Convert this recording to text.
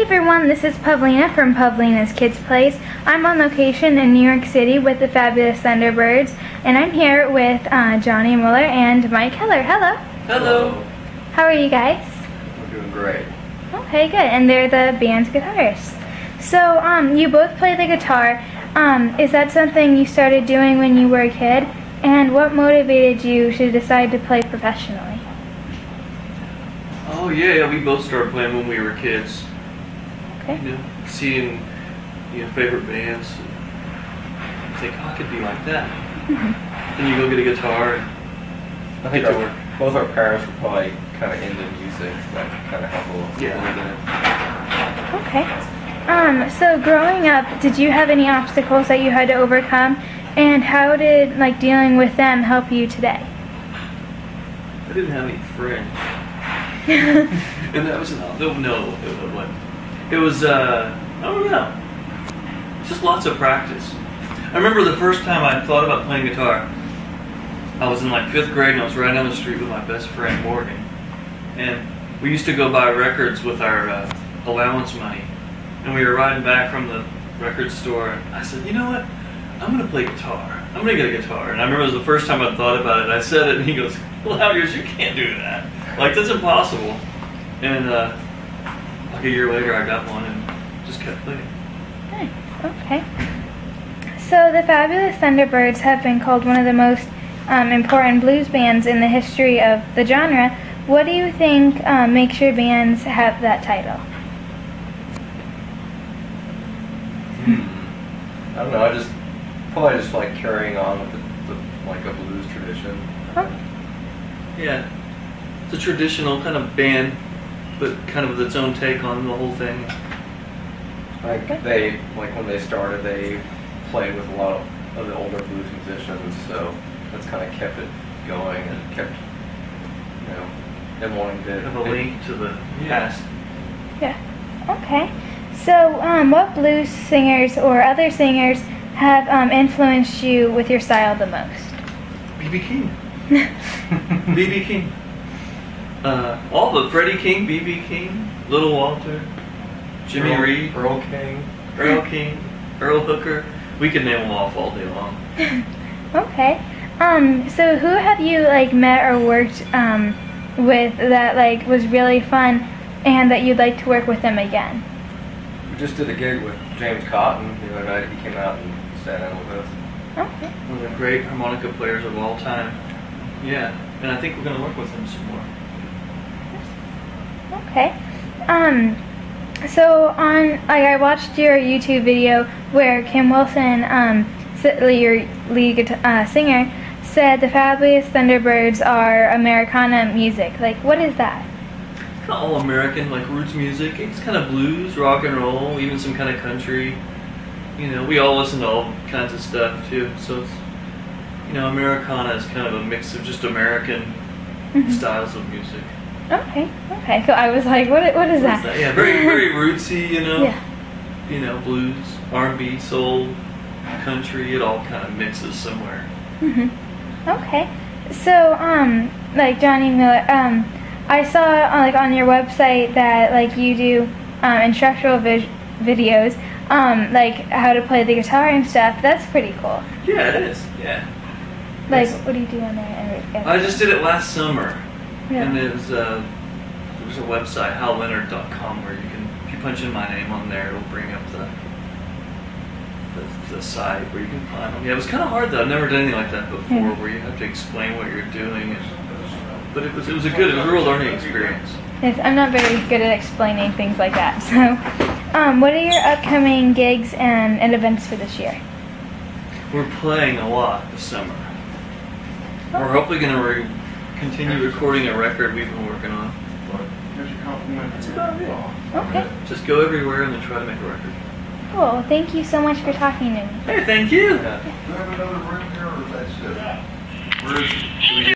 everyone, this is Pavlina from Pavlina's Kids Place. I'm on location in New York City with the Fabulous Thunderbirds, and I'm here with Johnny Muller and Mike Heller. Hello. Hello. How are you guys? We're doing great. Okay, good. And they're the band's guitarists. So, you both play the guitar. Is that something you started doing when you were a kid? And what motivated you to decide to play professionally? Oh yeah, we both started playing when we were kids. Okay. You know, seeing favorite bands, and think, oh, I could be like that. Then you go get a guitar and I think both our parents were probably kind of into music, that kind of helped a little bit. Okay. So growing up, did you have any obstacles that you had to overcome? And how did dealing with them help you today? I didn't have any friends. And that was it was I don't know, just lots of practice. I remember the first time I thought about playing guitar, I was in like 5th grade and I was riding down the street with my best friend Morgan, and we used to go buy records with our allowance money, and we were riding back from the record store, and I said, you know what, I'm going to play guitar. I'm going to get a guitar. And I remember it was the first time I thought about it. I said it, and he goes, well, Howgers, you can't do that. Like, that's impossible. And like a year later, I got one and just kept playing. Nice. Okay. So the Fabulous Thunderbirds have been called one of the most important blues bands in the history of the genre. What do you think makes your bands have that title? I don't know. I probably just like carrying on with like a blues tradition. Huh? Yeah, it's a traditional kind of band, but kind of with its own take on the whole thing. Like when they started, they played with a lot of the older blues musicians, so that's kind of kept it going and kept them wanting to have a link to the past. Yeah. Okay. So, what blues singers or other singers have influenced you with your style the most? B.B. King. B.B. King. All the Freddie King, B.B. King, Little Walter, Jimmy Reed, Earl King, Earl Hooker. We could name them off all day long. Okay. So who have you met or worked with that was really fun, and that you'd like to work with them again? We just did a gig with James Cotton the other night. He came out and sat in with us. Okay. One of the great harmonica players of all time. Yeah, and I think we're going to work with him some more. Okay. So I watched your YouTube video where Kim Wilson, your lead singer, said the Fabulous Thunderbirds are Americana music. What is that? It's kind of all American, like roots music. It's kind of blues, rock and roll, even some kind of country. We all listen to all kinds of stuff too. So it's, Americana is kind of a mix of just American styles of music. Okay. Okay. So I was like, what is that? Yeah, very very rootsy. Yeah. Blues, R&B, soul, country. It all kind of mixes somewhere. Okay. So Johnny Miller, I saw on your website that you do instructional videos, how to play the guitar and stuff. That's pretty cool. Yeah, it is. Yeah. What do you do on there? I just did it last summer. Yeah. And there's a website, halleonard.com, where you can, if you punch in my name on there, it'll bring up the site where you can find them. Yeah, it was kind of hard though. I've never done anything like that before, where you have to explain what you're doing. But it was a real learning experience. Yes, I'm not very good at explaining things like that. So, what are your upcoming gigs and events for this year? We're playing a lot this summer. We're hopefully going to continue recording a record we've been working on. That's about it. Okay. Just go everywhere and then try to make a record. Cool. Thank you so much for talking to me. Hey, thank you. Yeah. Do you have another room here, or is that it? Where is it?